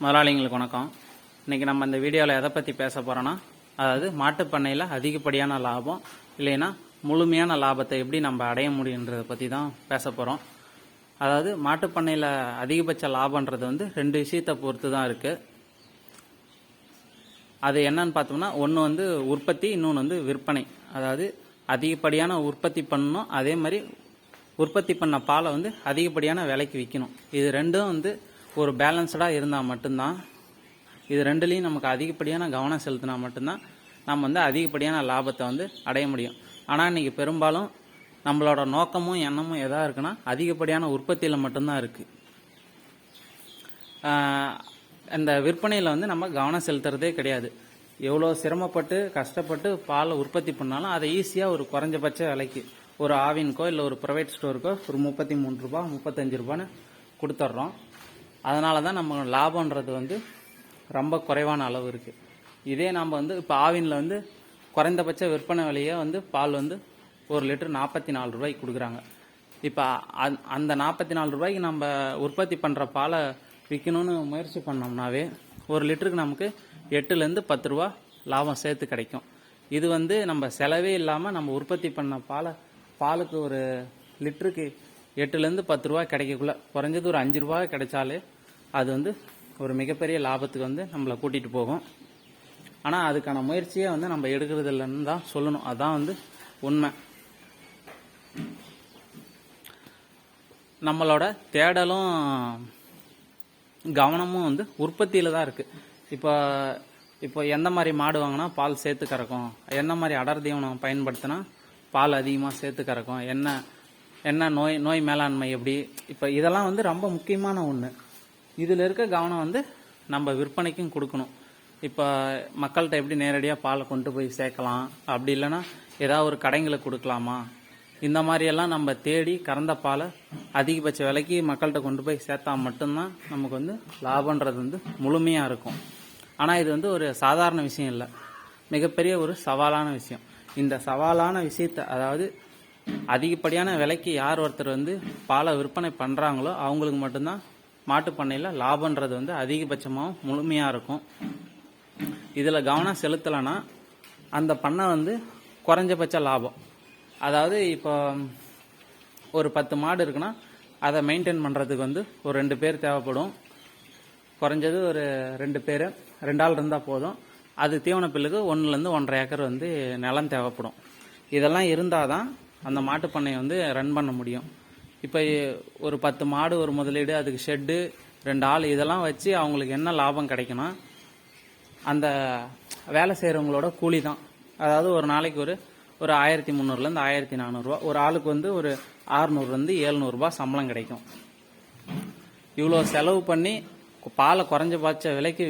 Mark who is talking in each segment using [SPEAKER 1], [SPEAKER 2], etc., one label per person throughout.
[SPEAKER 1] முதலாளிங்களுக்கு வணக்கம். இன்றைக்கி நம்ம இந்த வீடியோவில் எதை பற்றி பேச போகிறோன்னா, அதாவது மாட்டுப் பண்ணையில் அதிகப்படியான லாபம் இல்லைன்னா முழுமையான லாபத்தை எப்படி நம்ம அடைய முடியுன்றதை பற்றி தான் பேச போகிறோம். அதாவது மாட்டுப் பண்ணையில் அதிகபட்ச லாபன்றது வந்து 2 விஷயத்தை பொறுத்து தான் இருக்குது. அது என்னன்னு பார்த்தோம்னா, ஒன்று வந்து உற்பத்தி, இன்னொன்று வந்து விற்பனை. அதாவது அதிகப்படியான உற்பத்தி பண்ணணும், அதே மாதிரி உற்பத்தி பண்ண பாலை வந்து அதிகப்படியான விலைக்கு விற்கணும். இது ரெண்டும் வந்து ஒரு பேலன்ஸ்டாக இருந்தால் மட்டும்தான், இது ரெண்டுலேயும் நமக்கு அதிகப்படியான கவனம் செலுத்தினா மட்டும்தான் நம்ம வந்து அதிகப்படியான லாபத்தை வந்து அடைய முடியும். ஆனால் இன்றைக்கி பெரும்பாலும் நம்மளோட நோக்கமும் எண்ணமும் எதாக இருக்குன்னா, அதிகப்படியான உற்பத்தியில் மட்டும்தான் இருக்குது. இந்த விற்பனையில் வந்து நம்ம கவனம் செலுத்துறதே கிடையாது. எவ்வளோ சிரமப்பட்டு கஷ்டப்பட்டு பாலை உற்பத்தி பண்ணாலும் அதை ஈஸியாக ஒரு குறைஞ்சபட்ச விலைக்கு ஒரு ஆவின்கோ இல்லை ஒரு ப்ரைவேட் ஸ்டோருக்கோ ஒரு 33 ரூபா 35 ரூபான்னு கொடுத்துட்றோம். அதனால தான் நம்ம லாபன்றது வந்து ரொம்ப குறைவான அளவு இருக்குது. இதே நம்ம வந்து இப்போ ஆவினில் வந்து குறைந்தபட்ச விற்பனை விலையே வந்து பால் வந்து 1 லிட்டர் 44 ரூபாய்க்கு கொடுக்குறாங்க. இப்போ அந்த 44 ரூபாய்க்கு நம்ம உற்பத்தி பண்ணுற பாலை விற்கணும்னு முயற்சி பண்ணோம்னாவே 1 லிட்டருக்கு நமக்கு 8லேருந்து 10 ரூபா லாபம் சேர்த்து கிடைக்கும். இது வந்து நம்ம செலவே இல்லாமல் நம்ம உற்பத்தி பண்ண பாலுக்கு ஒரு லிட்டருக்கு 8லேருந்து 10 ரூபா கிடைக்கக்குள்ள குறைஞ்சது ஒரு 5 ரூபா கிடைச்சாலே அது வந்து ஒரு மிகப்பெரிய லாபத்துக்கு வந்து நம்மளை கூட்டிகிட்டு போகும். ஆனால் அதுக்கான முயற்சியை வந்து நம்ம எடுக்கிறது இல்லைன்னு தான் சொல்லணும். அதுதான் வந்து உண்மை. நம்மளோட தேடலும் கவனமும் வந்து உற்பத்தியில் தான் இருக்குது. இப்போ எந்த மாதிரி மாடு வாங்கினா பால் சேர்த்து கறக்கும், என்ன மாதிரி அடர் தீவனம் பயன்படுத்தினா பால் அதிகமாக சேர்த்து கறக்கும், என்ன நோய் மேலாண்மை எப்படி, இப்போ இதெல்லாம் வந்து ரொம்ப முக்கியமான ஒன்று. இதில் இருக்க கவனம் வந்து நம்ம விற்பனைக்கும் கொடுக்கணும். இப்போ மக்கள்கிட்ட எப்படி நேரடியாக பாலை கொண்டு போய் சேர்க்கலாம், அப்படி இல்லைன்னா ஏதாவது ஒரு கடைங்களுக்கு கொடுக்கலாமா, இந்த மாதிரியெல்லாம் நம்ம தேடி கறந்த பாலை அதிகபட்ச விலைக்கு மக்கள்கிட்ட கொண்டு போய் சேர்த்தா மட்டும்தான் நமக்கு வந்து லாபன்றது வந்து முழுமையாக இருக்கும். ஆனால் இது வந்து ஒரு சாதாரண விஷயம் இல்லை, மிகப்பெரிய ஒரு சவாலான விஷயம். இந்த சவாலான விஷயத்தை, அதாவது அதிகப்படியான விலைக்கு யார் ஒருத்தர் வந்து பாலை விற்பனை பண்ணுறாங்களோ அவங்களுக்கு மட்டும்தான் மாட்டுப் பண்ணையில் லாபன்றது வந்து அதிகபட்சமாகவும் முழுமையாக இருக்கும். இதில் கவனம் செலுத்தலைன்னா அந்த பண்ணை வந்து குறைஞ்சபட்ச லாபம். அதாவது இப்போ ஒரு 10 மாடு இருக்குன்னா அதை மெயின்டைன் பண்ணுறதுக்கு வந்து ஒரு 2 பேர் தேவைப்படும். குறைஞ்சது ஒரு 2 பேர் 2 ஆள் இருந்தால் போதும். அது தீவன பில்லுக்கு 1லேருந்து 1.5 ஏக்கர் வந்து நிலம் தேவைப்படும். இதெல்லாம் இருந்தால் தான் அந்த மாட்டு பண்ணையை வந்து ரன் பண்ண முடியும். இப்போ ஒரு 10 மாடு ஒரு முதலீடு, அதுக்கு ஷெட்டு 2 ஆள், இதெல்லாம் வச்சு அவங்களுக்கு என்ன லாபம் கிடைக்குன்னா, அந்த வேலை செய்கிறவங்களோட கூலி தான். அதாவது ஒரு நாளைக்கு ஒரு 1300லேருந்து 1400 ரூபா, ஒரு ஆளுக்கு வந்து ஒரு 600லேருந்து 700 ரூபா சம்பளம் கிடைக்கும். இவ்வளோ செலவு பண்ணி பாலை குறைஞ்சபட்ச விலைக்கு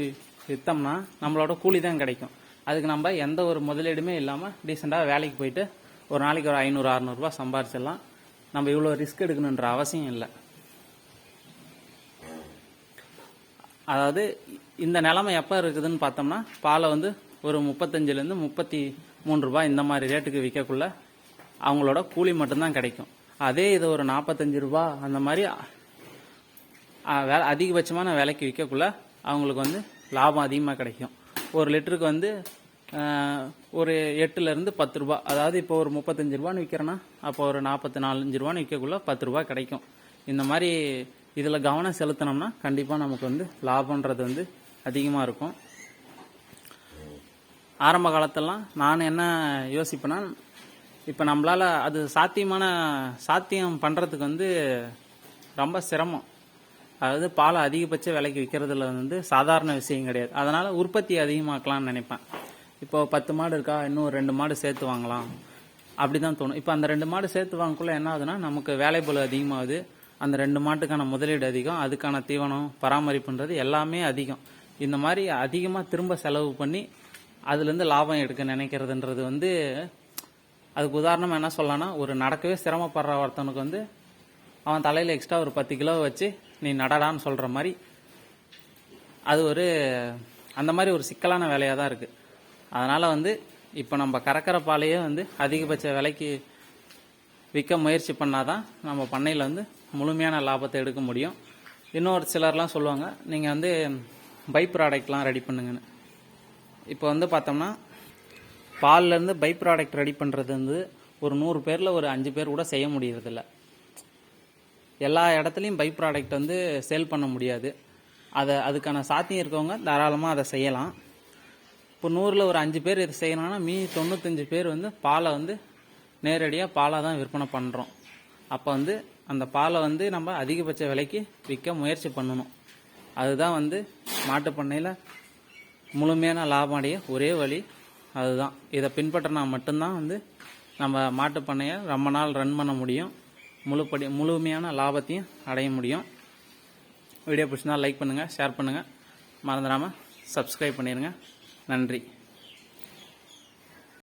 [SPEAKER 1] விற்றோம்னா நம்மளோட கூலி தான் கிடைக்கும். அதுக்கு நம்ம எந்த ஒரு முதலீடுமே இல்லாமல் டீசெண்டாக வேலைக்கு போயிட்டு ஒரு நாளைக்கு ஒரு 500-600 ரூபா சம்பாரிச்சிடலாம். நம்ம இவ்வளோ ரிஸ்க் எடுக்கணுன்ற அவசியம் இல்லை. அதாவது இந்த நிலைமை எப்போ இருக்குதுன்னு பார்த்தோம்னா, பாலை வந்து ஒரு 35லேருந்து 33 ரூபா இந்த மாதிரி ரேட்டுக்கு விற்கக்குள்ள அவங்களோட கூலி மட்டும்தான் கிடைக்கும். அதே இது ஒரு 45 ரூபா அந்த மாதிரி அதிகபட்சமான விலைக்கு விற்கக்குள்ள அவங்களுக்கு வந்து லாபம் அதிகமாக கிடைக்கும். 1 லிட்டருக்கு வந்து ஒரு 8லேருந்து 10 ரூபா, அதாவது இப்போ ஒரு 35 ரூபான்னு விற்கிறேன்னா அப்போ ஒரு 44 ரூபான்னு விற்கக்குள்ள 10 ரூபா கிடைக்கும். இந்த மாதிரி இதில் கவனம் செலுத்தினோம்னா கண்டிப்பாக நமக்கு வந்து லாபன்றது வந்து அதிகமாக இருக்கும். ஆரம்ப காலத்திலலாம் நான் என்ன யோசிப்பேன்னா, இப்போ நம்மளால் அது சாத்தியம் பண்ணுறதுக்கு வந்து ரொம்ப சிரமம். அதாவது பாலை அதிகபட்ச விலைக்கு விற்கிறதுல வந்து சாதாரண விஷயம் கிடையாது. அதனால் உற்பத்தி அதிகமாக்கலாம்னு நினைப்பேன். இப்போ 10 மாடு இருக்கா, இன்னும் 2 மாடு சேர்த்து வாங்கலாம் அப்படி தான் தோணும். இப்போ அந்த 2 மாடு சேர்த்து வாங்கக்குள்ள என்ன ஆகுதுன்னா, நமக்கு வேலைப்பளு அதிகமாகுது, அந்த 2 மாட்டுக்கான முதலீடு அதிகம், அதுக்கான தீவனம் பராமரிப்புன்றது எல்லாமே அதிகம். இந்த மாதிரி அதிகமாக திரும்ப செலவு பண்ணி அதுலேருந்து லாபம் எடுக்க நினைக்கிறதுன்றது வந்து, அதுக்கு உதாரணம் என்ன சொல்லலாம்னா, ஒரு நடக்கவே சிரமப்படுற ஒருத்தனுக்கு வந்து அவன் தலையில் எக்ஸ்ட்ரா ஒரு 10 கிலோ வச்சு நீ நடடான்னு சொல்கிற மாதிரி, அது அந்த மாதிரி ஒரு சிக்கலான வேலையாக தான் இருக்குது. அதனால் வந்து இப்போ நம்ம கறக்கிற பாலையே வந்து அதிகபட்ச விலைக்கு விற்க முயற்சி பண்ணாதான் நம்ம பண்ணையில் வந்து முழுமையான லாபத்தை எடுக்க முடியும். இன்னொரு சிலர்லாம் சொல்லுவாங்க, நீங்கள் வந்து பை ப்ராடக்ட்லாம் ரெடி பண்ணுங்கன்னு. இப்போ வந்து பார்த்தோம்னா பால்லேருந்து பை ப்ராடக்ட் ரெடி பண்ணுறது வந்து ஒரு 100 பேரில் ஒரு 5 பேர் கூட செய்ய முடியறதில்ல. எல்லா இடத்துலையும் பை ப்ராடக்ட் வந்து சேல் பண்ண முடியாது. அதுக்கான சாத்தியம் இருக்கவங்க தாராளமாக அதை செய்யலாம். இப்போ 100ல் ஒரு 5 பேர் இது செய்யணும்னா மீதி 95 பேர் வந்து பாலை வந்து நேரடியாக பாலாக தான் விற்பனை பண்ணுறோம். அப்போ வந்து அந்த பாலை வந்து நம்ம அதிகபட்ச விலைக்கு விற்க முயற்சி பண்ணணும். அதுதான் வந்து மாட்டுப் பண்ணையில் முழுமையான லாபம் அடைய ஒரே வழி அதுதான். இதை பின்பற்றினா மட்டும்தான் வந்து நம்ம மாட்டுப் பண்ணையை ரொம்ப நாள் ரன் பண்ண முடியும், முழுமையான லாபத்தையும் அடைய முடியும். வீடியோ பிடிச்சிருந்தா லைக் பண்ணுங்கள், ஷேர் பண்ணுங்கள், மறந்துடாமல் சப்ஸ்கிரைப் பண்ணிடுங்க. நன்றி.